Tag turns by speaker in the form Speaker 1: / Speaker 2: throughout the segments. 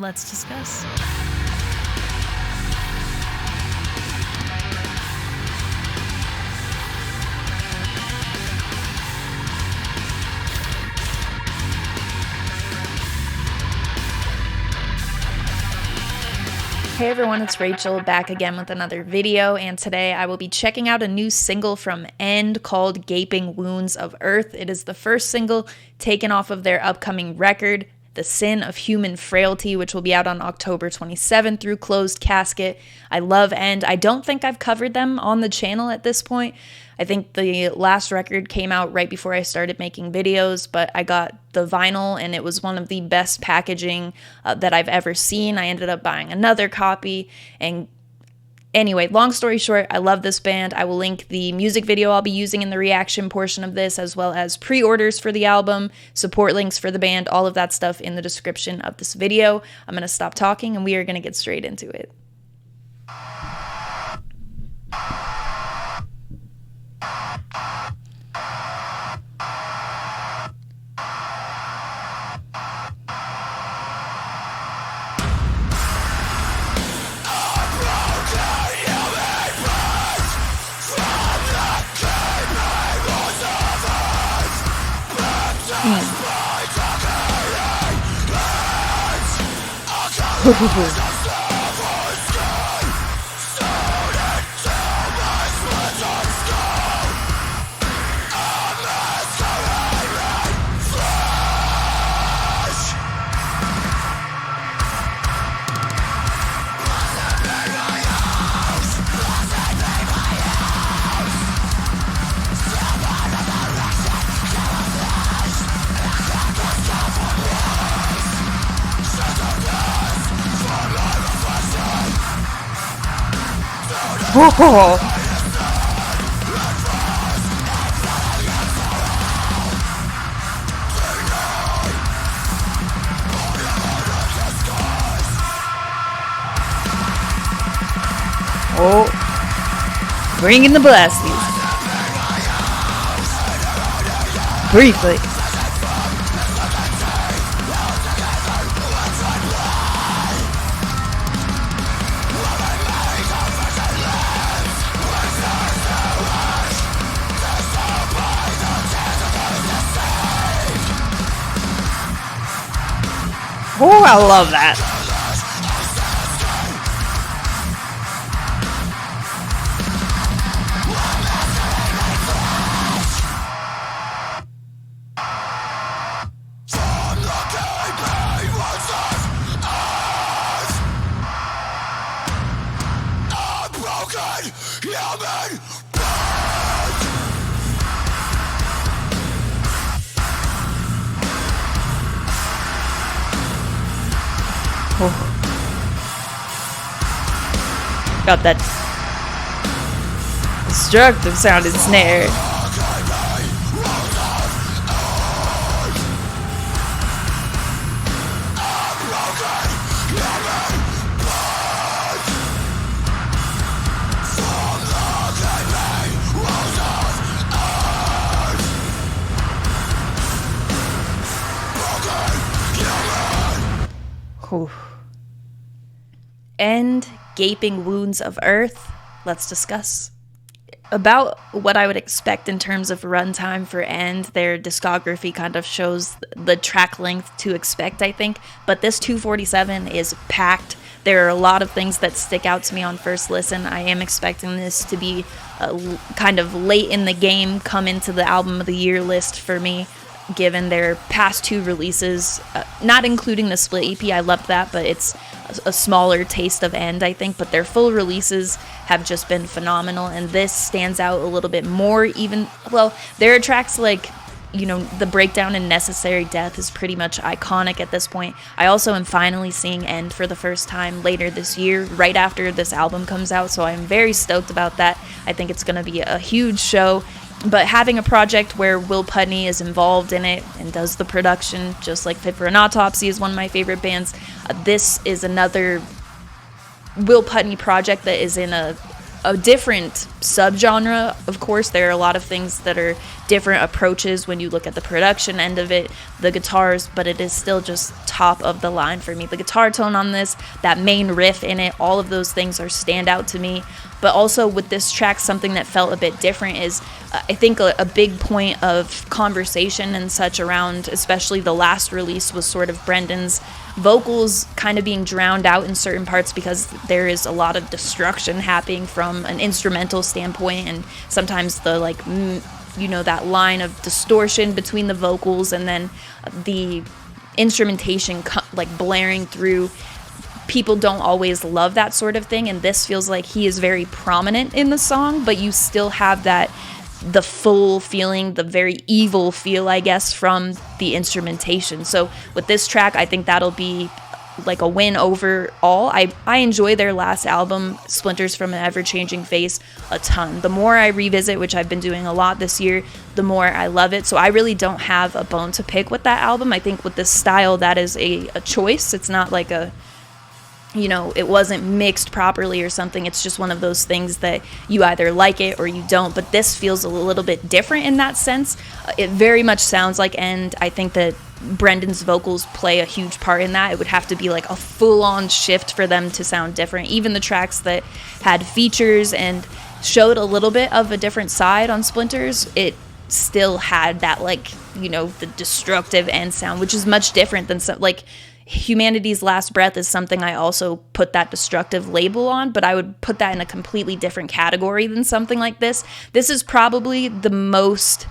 Speaker 1: Let's discuss. Hey everyone, it's Rachel back again with another video, and today I will be checking out a new single from End called Gaping Wounds of Earth. It is the first single taken off of their upcoming record, The Sin of Human Frailty, which will be out on October 27th through Closed Casket. I love End. I don't think I've covered them on the channel at this point. I think the last record came out right before I started making videos, but I got the vinyl and it was one of the best packaging that I've ever seen. I ended up buying another copy, and anyway, long story short, I love this band. I will link the music video I'll be using in the reaction portion of this, as well as pre-orders for the album, support links for the band, all of that stuff in the description of this video. I'm going to stop talking and we are going to get straight into it. Oh, bringing the blasties. Briefly. Oh, I love that. Oh. Got that destructive sounding snare. Whew. End Gaping Wounds of Earth. Let's discuss. About what I would expect in terms of runtime for End. Their discography kind of shows the track length to expect, I think. But this 247 is packed. There are a lot of things that stick out to me on first listen. I am expecting this to be kind of late in the game, come into the album of the year list for me, given their past two releases, not including the split EP. I loved that, but it's a smaller taste of End, I think. But their full releases have just been phenomenal, and this stands out a little bit more. Even, well, there are tracks like, you know, the breakdown in Necessary Death is pretty much iconic at this point. I also am finally seeing End for the first time later this year, right after this album comes out, so I'm very stoked about that. I think it's going to be a huge show. But having a project where Will Putney is involved in it and does the production, just like Fit for an Autopsy is one of my favorite bands, this is another Will Putney project that is in a a different subgenre. Of course, there are a lot of things that are different approaches when you look at the production end of it, the guitars, but it is still just top of the line for me. The guitar tone on this, that main riff in it, all of those things are stand out to me. But also with this track, something that felt a bit different is I think a big point of conversation and such around, especially the last release, was sort of Brendan's vocals kind of being drowned out in certain parts because there is a lot of destruction happening from an instrumental standpoint, and sometimes the like that line of distortion between the vocals and then the instrumentation like blaring through. People don't always love that sort of thing, and this feels like he is very prominent in the song, but you still have the full feeling, the very evil feel, I guess, from the instrumentation. So with this track, I think that'll be like a win overall. I enjoy their last album, Splinters from an Ever-Changing Face, a ton. The more I revisit, which I've been doing a lot this year, the more I love it. So I really don't have a bone to pick with that album. I think with this style, that is a choice. It's not like it wasn't mixed properly or something. It's just one of those things that you either like it or you don't. But this feels a little bit different in that sense. It very much sounds like, and I think that Brendan's vocals play a huge part in that. It would have to be like a full-on shift for them to sound different. Even the tracks that had features and showed a little bit of a different side on Splinters, it still had that the destructive end sound, which is much different than Humanity's Last Breath is something I also put that destructive label on, but I would put that in a completely different category than something like this. This is probably the most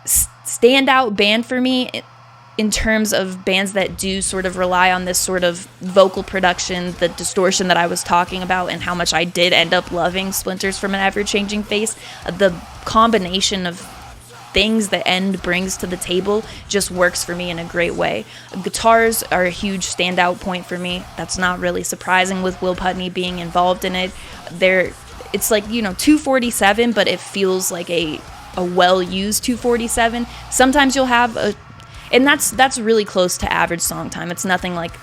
Speaker 1: standout band for me in terms of bands that do sort of rely on this sort of vocal production, the distortion that I was talking about, and how much I did end up loving Splinters from an Ever-Changing Face. The combination of things that End brings to the table just works for me in a great way. Guitars are a huge standout point for me. That's not really surprising with Will Putney being involved in it. It's like 247, but it feels like a well-used 247. Sometimes you'll have and that's really close to average song time. It's nothing like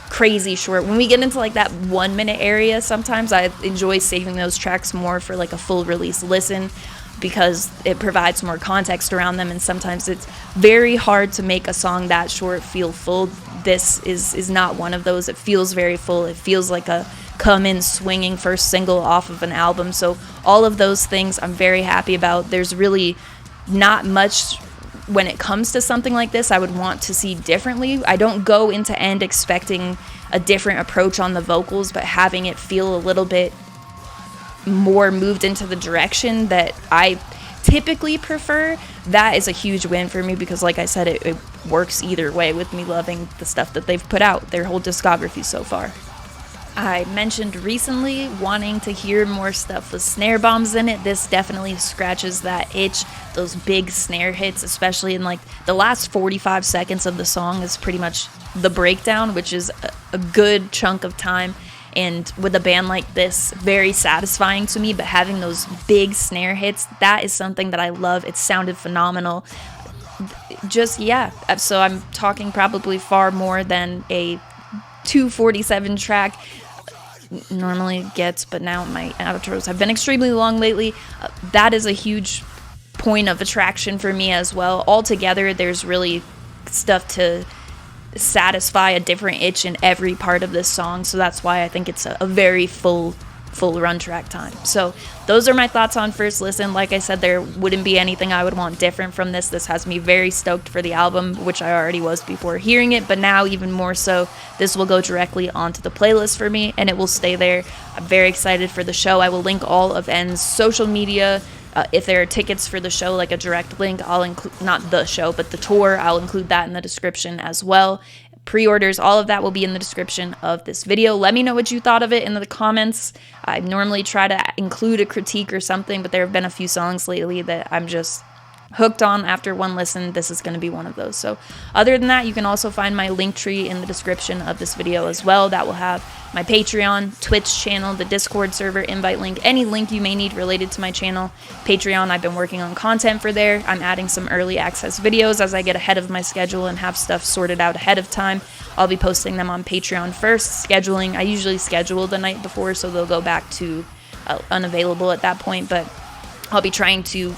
Speaker 1: crazy short. When we get into like that 1 minute area, sometimes I enjoy saving those tracks more for like a full release listen, because it provides more context around them, and sometimes it's very hard to make a song that short feel full. This is not one of those. It feels very full. It feels like a come in swinging first single off of an album. So all of those things I'm very happy about. There's really not much when it comes to something like this I would want to see differently. I don't go into End expecting a different approach on the vocals, but having it feel a little bit more moved into the direction that I typically prefer, that is a huge win for me, because like I said, it works either way with me loving the stuff that they've put out, their whole discography so far. I mentioned recently wanting to hear more stuff with snare bombs in it. This definitely scratches that itch. Those big snare hits, especially in like the last 45 seconds of the song, is pretty much the breakdown, which is a good chunk of time. And with a band like this, very satisfying to me, but having those big snare hits, that is something that I love. It sounded phenomenal. So I'm talking probably far more than a 247 track normally gets, but now my outros have been extremely long lately. That is a huge point of attraction for me as well. Altogether, there's really stuff to satisfy a different itch in every part of this song, so that's why I think it's a very full run track time. So those are my thoughts on first listen. Like I said, there wouldn't be anything I would want different from this. This has me very stoked for the album, which I already was before hearing it, but now even more so. This will go directly onto the playlist for me, and it will stay there. I'm very excited for the show. I will link all of N's social media. If there are tickets for the show, like a direct link, I'll include, not the show, but the tour, I'll include that in the description as well. Pre-orders, all of that will be in the description of this video. Let me know what you thought of it in the comments. I normally try to include a critique or something, but there have been a few songs lately that I'm just hooked on after one listen, this is going to be one of those. So other than that, you can also find my link tree in the description of this video as well. That will have my Patreon, Twitch channel, the Discord server, invite link, any link you may need related to my channel. Patreon, I've been working on content for there. I'm adding some early access videos as I get ahead of my schedule and have stuff sorted out ahead of time. I'll be posting them on Patreon first. Scheduling, I usually schedule the night before, so they'll go back to unavailable at that point, but I'll be trying to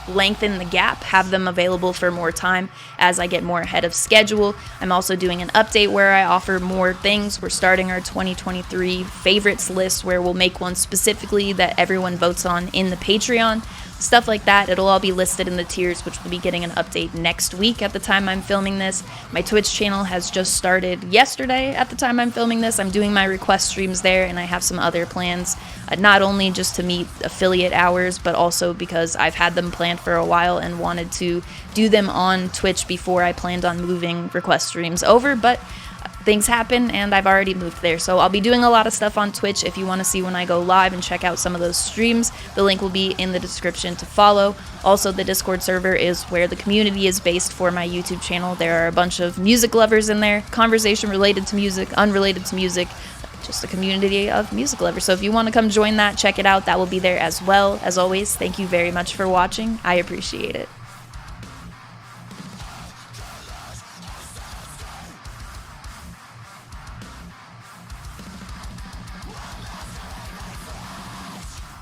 Speaker 1: lengthen the gap, have them available for more time as I get more ahead of schedule. I'm also doing an update where I offer more things. We're starting our 2023 favorites list where we'll make one specifically that everyone votes on in the Patreon. Stuff like that. It'll all be listed in the tiers, which will be getting an update next week at the time I'm filming this. My Twitch channel has just started yesterday at the time I'm filming this. I'm doing my request streams there, and I have some other plans, not only just to meet affiliate hours, but also because I've had them planned for a while and wanted to do them on Twitch before I planned on moving request streams over, but things happen and I've already moved there. So I'll be doing a lot of stuff on Twitch. If you want to see when I go live and check out some of those streams, the link will be in the description to follow. Also, the Discord server is where the community is based for my YouTube channel. There are a bunch of music lovers in there, conversation related to music, unrelated to music, just a community of music lovers. So if you want to come join that, check it out. That will be there as well. As always, thank you very much for watching. I appreciate it.